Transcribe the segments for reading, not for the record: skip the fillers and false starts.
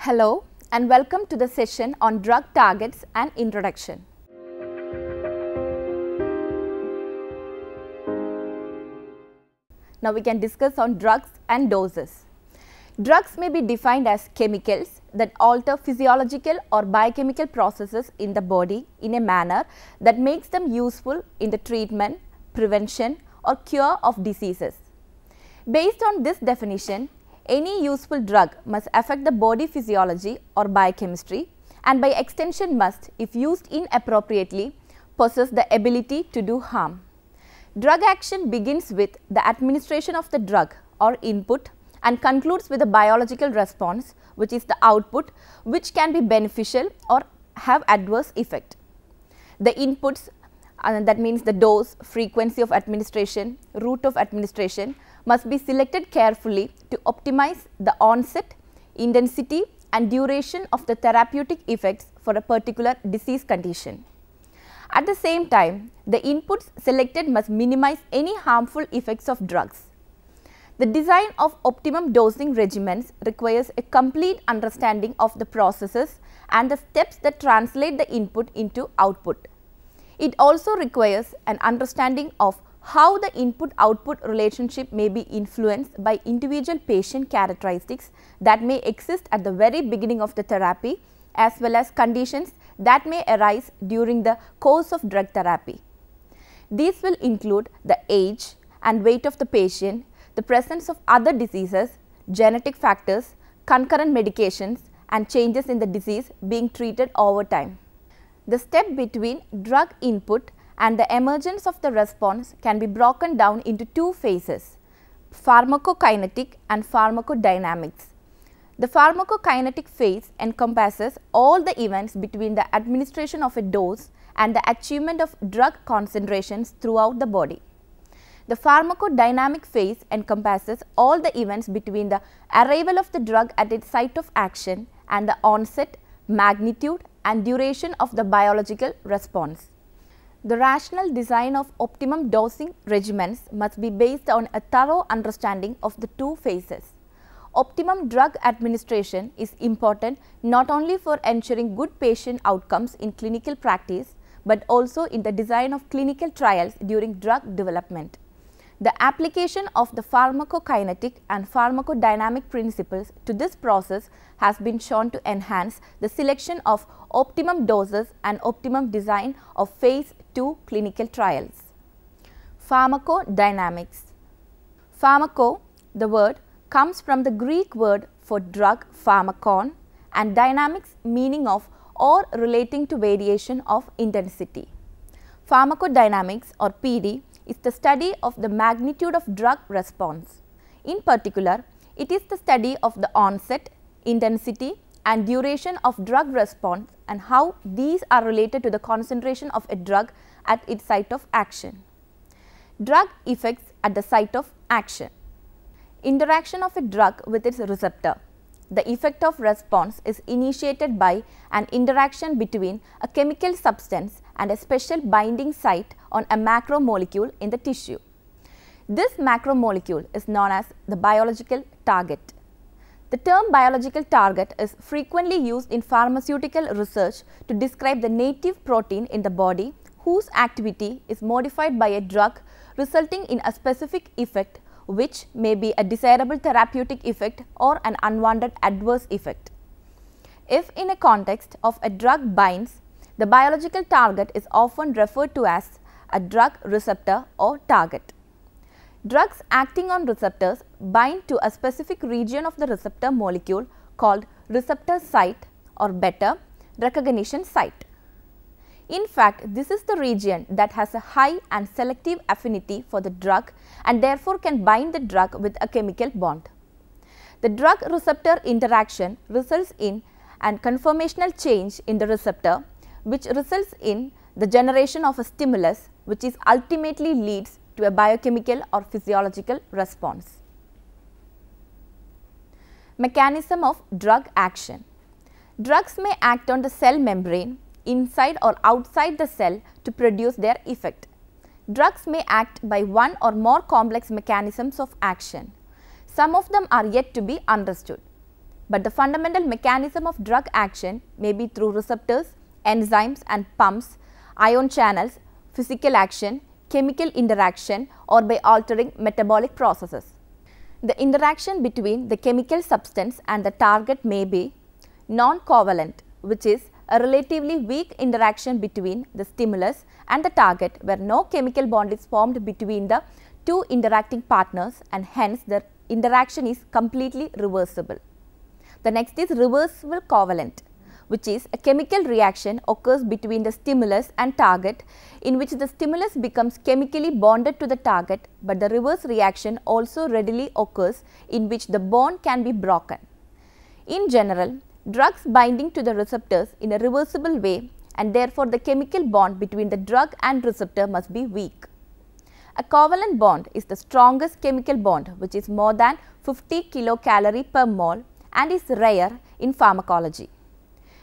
Hello and welcome to the session on drug targets and introduction. Now we can discuss on drugs and doses. Drugs may be defined as chemicals that alter physiological or biochemical processes in the body in a manner that makes them useful in the treatment, prevention or cure of diseases. Based on this definition, any useful drug must affect the body physiology or biochemistry and by extension must, if used inappropriately, possess the ability to do harm. Drug action begins with the administration of the drug or input and concludes with a biological response, which is the output, which can be beneficial or have adverse effect. The inputs, that means the dose, frequency of administration, route of administration, must be selected carefully to optimize the onset, intensity and duration of the therapeutic effects for a particular disease condition. At the same time, the inputs selected must minimize any harmful effects of drugs. The design of optimum dosing regimens requires a complete understanding of the processes and the steps that translate the input into output. It also requires an understanding of how the input-output relationship may be influenced by individual patient characteristics that may exist at the very beginning of the therapy as well as conditions that may arise during the course of drug therapy. These will include the age and weight of the patient, the presence of other diseases, genetic factors, concurrent medications and changes in the disease being treated over time. The step between drug input and the emergence of the response can be broken down into two phases, pharmacokinetic and pharmacodynamics. The pharmacokinetic phase encompasses all the events between the administration of a dose and the achievement of drug concentrations throughout the body. The pharmacodynamic phase encompasses all the events between the arrival of the drug at its site of action and the onset, magnitude and duration of the biological response. The rational design of optimum dosing regimens must be based on a thorough understanding of the two phases. Optimum drug administration is important not only for ensuring good patient outcomes in clinical practice, but also in the design of clinical trials during drug development. The application of the pharmacokinetic and pharmacodynamic principles to this process has been shown to enhance the selection of optimum doses and optimum design of phase 2 clinical trials. Pharmacodynamics. Pharmaco, the word, comes from the Greek word for drug pharmakon and dynamics meaning of or relating to variation of intensity. Pharmacodynamics or PD is the study of the magnitude of drug response. In particular, it is the study of the onset, intensity and duration of drug response and how these are related to the concentration of a drug at its site of action. Drug effects at the site of action. Interaction of a drug with its receptor. The effect of response is initiated by an interaction between a chemical substance and a special binding site on a macromolecule in the tissue. This macromolecule is known as the biological target. The term biological target is frequently used in pharmaceutical research to describe the native protein in the body whose activity is modified by a drug resulting in a specific effect which may be a desirable therapeutic effect or an unwanted adverse effect. If in a context of a drug binds, the biological target is often referred to as a drug receptor or target. Drugs acting on receptors bind to a specific region of the receptor molecule called receptor site or better recognition site. In fact, this is the region that has a high and selective affinity for the drug and therefore can bind the drug with a chemical bond. The drug receptor interaction results in an conformational change in the receptor which results in the generation of a stimulus which is ultimately leads to a biochemical or physiological response. Mechanism of drug action. Drugs may act on the cell membrane inside or outside the cell to produce their effect. Drugs may act by one or more complex mechanisms of action. Some of them are yet to be understood. but the fundamental mechanism of drug action may be through receptors, enzymes and pumps, ion channels, physical action, chemical interaction, or by altering metabolic processes. The interaction between the chemical substance and the target may be non-covalent, which is a relatively weak interaction between the stimulus and the target where no chemical bond is formed between the two interacting partners, and hence the interaction is completely reversible. The next is reversible covalent, which is a chemical reaction occurs between the stimulus and target in which the stimulus becomes chemically bonded to the target, but the reverse reaction also readily occurs in which the bond can be broken. In general, drugs binding to the receptors in a reversible way, and therefore the chemical bond between the drug and receptor must be weak. A covalent bond is the strongest chemical bond, which is more than 50 kilocalorie per mole and is rare in pharmacology.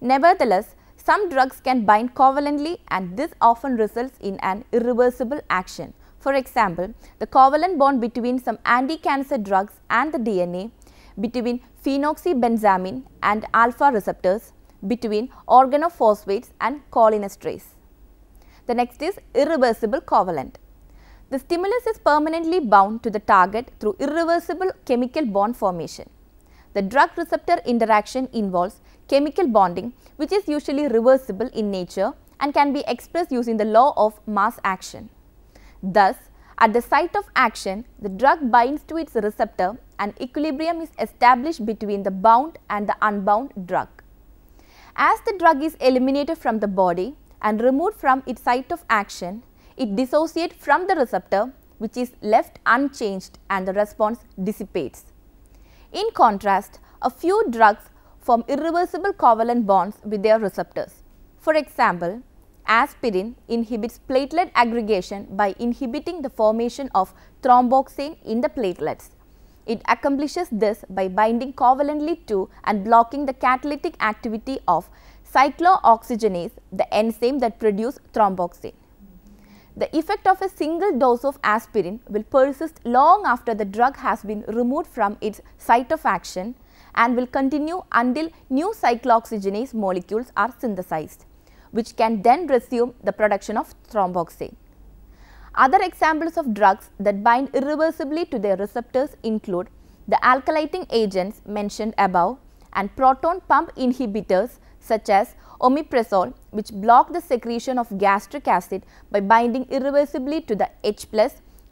Nevertheless, some drugs can bind covalently, and this often results in an irreversible action. For example, the covalent bond between some anti-cancer drugs and the DNA, between phenoxybenzamine and alpha receptors, between organophosphates and cholinesterase. The next is irreversible covalent. The stimulus is permanently bound to the target through irreversible chemical bond formation. The drug receptor interaction involves chemical bonding, which is usually reversible in nature and can be expressed using the law of mass action. Thus, at the site of action, the drug binds to its receptor and equilibrium is established between the bound and the unbound drug. As the drug is eliminated from the body and removed from its site of action, it dissociates from the receptor, which is left unchanged, and the response dissipates. In contrast, a few drugs form irreversible covalent bonds with their receptors. For example, aspirin inhibits platelet aggregation by inhibiting the formation of thromboxane in the platelets. It accomplishes this by binding covalently to and blocking the catalytic activity of cyclooxygenase, the enzyme that produces thromboxane. The effect of a single dose of aspirin will persist long after the drug has been removed from its site of action and will continue until new cyclooxygenase molecules are synthesized, which can then resume the production of thromboxane. Other examples of drugs that bind irreversibly to their receptors include the alkylating agents mentioned above and proton pump inhibitors such as omeprazole, which block the secretion of gastric acid by binding irreversibly to the H+,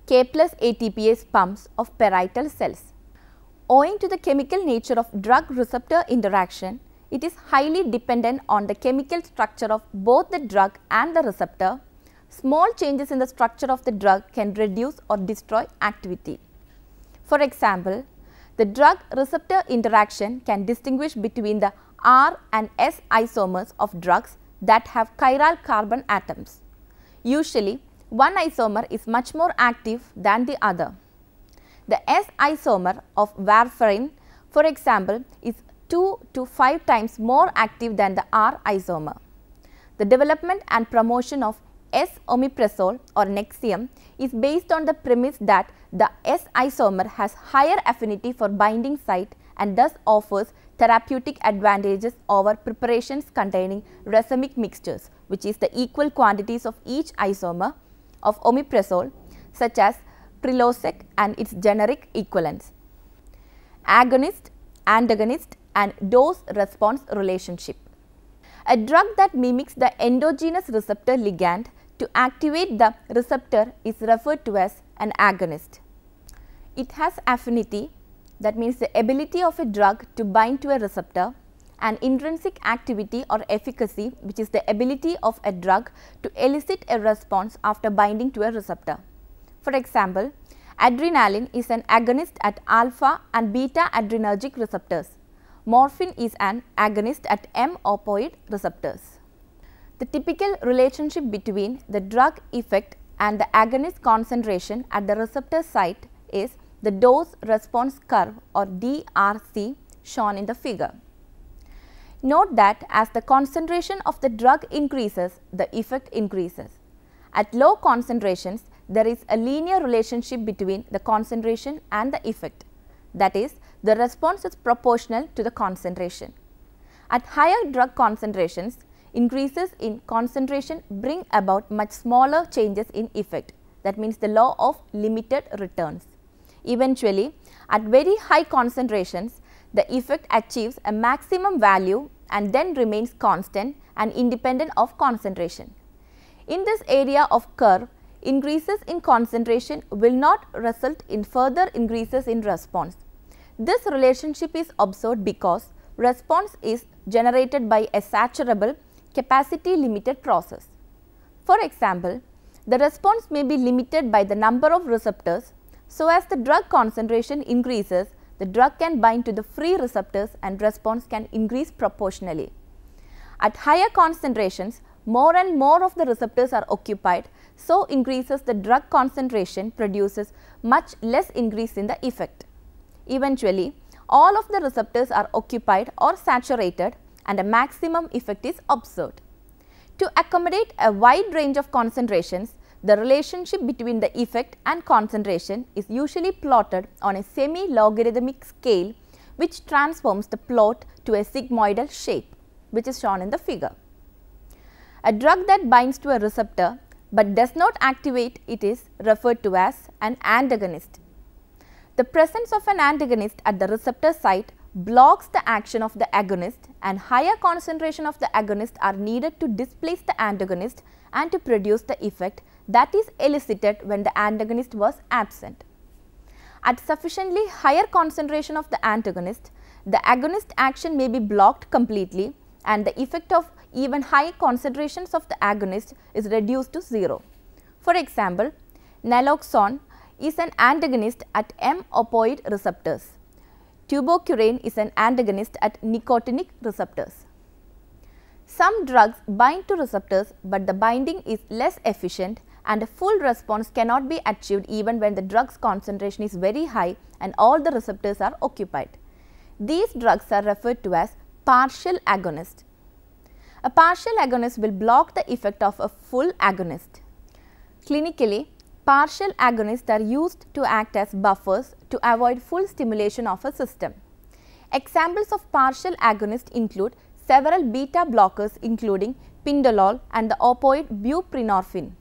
K+ ATPase pumps of parietal cells. Owing to the chemical nature of drug-receptor interaction, it is highly dependent on the chemical structure of both the drug and the receptor. Small changes in the structure of the drug can reduce or destroy activity. For example, the drug-receptor interaction can distinguish between the R and S isomers of drugs that have chiral carbon atoms. Usually, one isomer is much more active than the other. The S isomer of warfarin, for example, is 2 to 5 times more active than the R isomer. The development and promotion of S-omeprazole or Nexium is based on the premise that the S isomer has higher affinity for binding site and thus offers therapeutic advantages over preparations containing racemic mixtures, which is the equal quantities of each isomer of omeprazole, such as Prilosec and its generic equivalents. Agonist, antagonist and dose-response relationship. A drug that mimics the endogenous receptor ligand to activate the receptor is referred to as an agonist. It has affinity, that means the ability of a drug to bind to a receptor, and intrinsic activity or efficacy, which is the ability of a drug to elicit a response after binding to a receptor. For example, adrenaline is an agonist at alpha and beta adrenergic receptors. Morphine is an agonist at M-opioid receptors. The typical relationship between the drug effect and the agonist concentration at the receptor site is the dose response curve or DRC shown in the figure. Note that as the concentration of the drug increases, the effect increases. At low concentrations, there is a linear relationship between the concentration and the effect. That is, the response is proportional to the concentration. At higher drug concentrations, increases in concentration bring about much smaller changes in effect. That means the law of limited returns. Eventually, at very high concentrations, the effect achieves a maximum value and then remains constant and independent of concentration. In this area of curve, increases in concentration will not result in further increases in response. This relationship is observed because response is generated by a saturable, capacity limited process. For example, the response may be limited by the number of receptors, so as the drug concentration increases, the drug can bind to the free receptors and response can increase proportionally. At higher concentrations, more and more of the receptors are occupied, so increases the drug concentration produces much less increase in the effect. Eventually, all of the receptors are occupied or saturated and a maximum effect is observed. To accommodate a wide range of concentrations, the relationship between the effect and concentration is usually plotted on a semi-logarithmic scale which transforms the plot to a sigmoidal shape, which is shown in the figure. A drug that binds to a receptor but does not activate it is referred to as an antagonist. The presence of an antagonist at the receptor site blocks the action of the agonist, and higher concentration of the agonist are needed to displace the antagonist and to produce the effect that is elicited when the antagonist was absent. At sufficiently higher concentration of the antagonist, the agonist action may be blocked completely and the effect of even high concentrations of the agonist is reduced to 0. For example, naloxone is an antagonist at M-opioid receptors. Tubocurane is an antagonist at nicotinic receptors. Some drugs bind to receptors, but the binding is less efficient and a full response cannot be achieved even when the drug's concentration is very high and all the receptors are occupied. These drugs are referred to as partial agonists. A partial agonist will block the effect of a full agonist. Clinically, partial agonists are used to act as buffers to avoid full stimulation of a system. Examples of partial agonists include several beta blockers including pindolol and the opioid buprenorphine.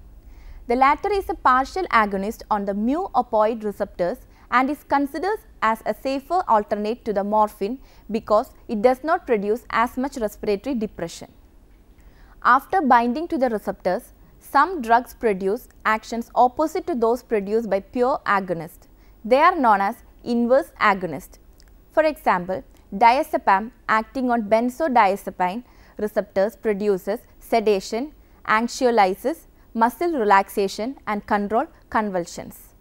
The latter is a partial agonist on the mu-opioid receptors and is considered as a safer alternate to the morphine because it does not produce as much respiratory depression. After binding to the receptors, some drugs produce actions opposite to those produced by pure agonists. They are known as inverse agonists. For example, diazepam acting on benzodiazepine receptors produces sedation, anxiolysis, muscle relaxation and control convulsions.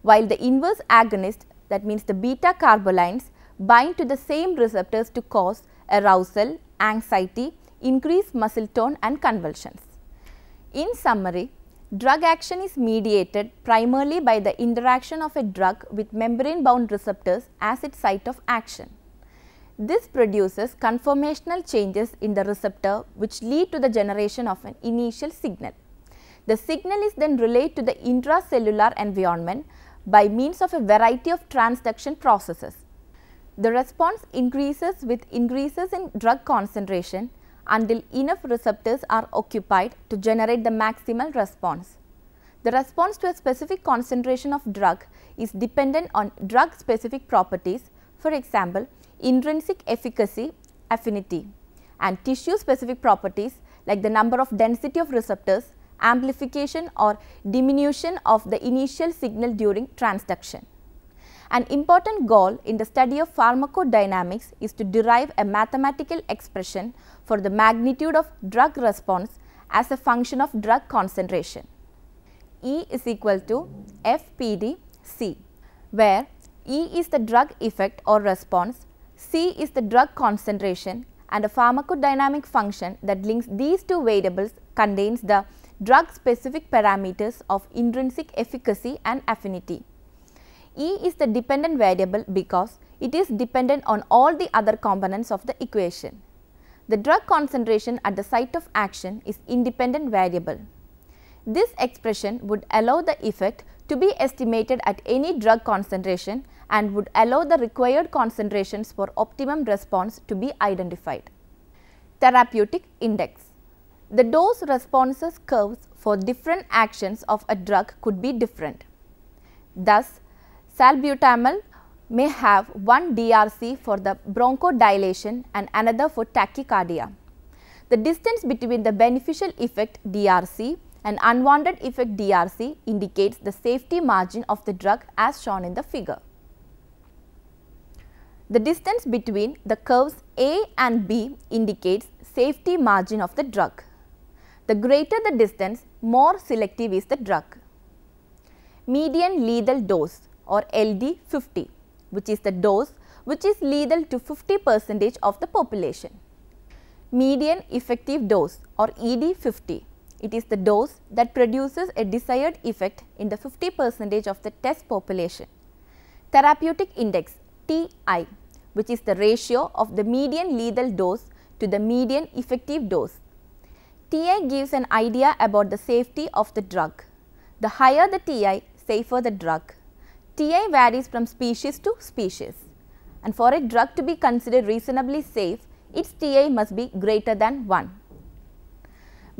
While the inverse agonist, that means the beta carbolines, bind to the same receptors to cause arousal, anxiety, increased muscle tone and convulsions. In summary, drug action is mediated primarily by the interaction of a drug with membrane-bound receptors as its site of action. This produces conformational changes in the receptor which lead to the generation of an initial signal. The signal is then relayed to the intracellular environment by means of a variety of transduction processes. The response increases with increases in drug concentration until enough receptors are occupied to generate the maximal response. The response to a specific concentration of drug is dependent on drug specific properties, for example, intrinsic efficacy, affinity, and tissue specific properties like the number of density of receptors, amplification or diminution of the initial signal during transduction. An important goal in the study of pharmacodynamics is to derive a mathematical expression for the magnitude of drug response as a function of drug concentration. E is equal to FPD C, where E is the drug effect or response, C is the drug concentration, and a pharmacodynamic function that links these two variables contains the drug specific parameters of intrinsic efficacy and affinity. E is the dependent variable because it is dependent on all the other components of the equation. The drug concentration at the site of action is independent variable. This expression would allow the effect to be estimated at any drug concentration and would allow the required concentrations for optimum response to be identified. Therapeutic index. The dose responses curves for different actions of a drug could be different. Thus, salbutamol may have one DRC for the bronchodilation and another for tachycardia. The distance between the beneficial effect DRC and unwanted effect DRC indicates the safety margin of the drug as shown in the figure. The distance between the curves A and B indicates safety margin of the drug. The greater the distance, more selective is the drug. Median lethal dose or LD 50, which is the dose which is lethal to 50% of the population. Median effective dose or ED 50. It is the dose that produces a desired effect in the 50% of the test population. Therapeutic index TI, which is the ratio of the median lethal dose to the median effective dose. TI gives an idea about the safety of the drug. The higher the TI, safer the drug. TI varies from species to species, and for a drug to be considered reasonably safe, its TI must be greater than 1.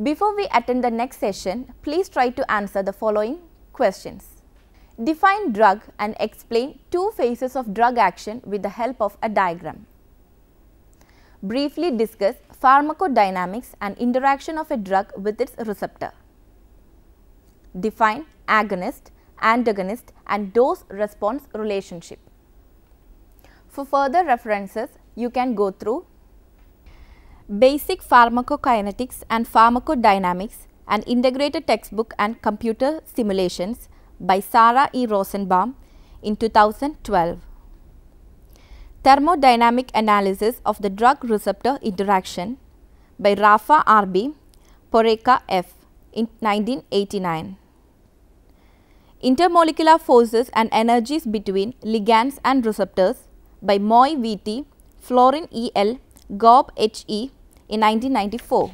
Before we attend the next session, please try to answer the following questions. Define drug and explain two phases of drug action with the help of a diagram. Briefly discuss pharmacodynamics and interaction of a drug with its receptor. Define agonist, antagonist and dose-response relationship. For further references, you can go through Basic Pharmacokinetics and Pharmacodynamics, an integrated textbook and computer simulations by Sarah E. Rosenbaum in 2012. Thermodynamic Analysis of the Drug Receptor Interaction by Rafa R.B., Poreka F. in 1989. Intermolecular Forces and Energies Between Ligands and Receptors by Moy V.T., Florin E.L., Gaub H.E. in 1994.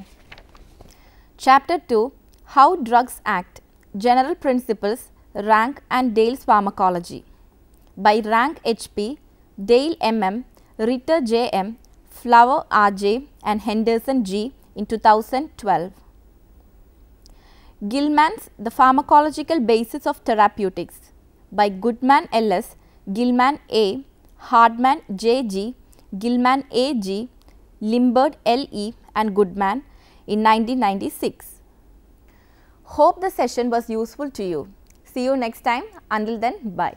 Chapter 2, How Drugs Act, General Principles, Rank and Dale's Pharmacology by Rank H.P., Dale M.M., Ritter J.M., Flower R.J. and Henderson G. in 2012. Gilman's The Pharmacological Basis of Therapeutics by Goodman L.S., Gilman A., Hardman J.G., Gilman A.G., Limbard L.E. and Goodman in 1996. Hope the session was useful to you. See you next time. Until then, bye.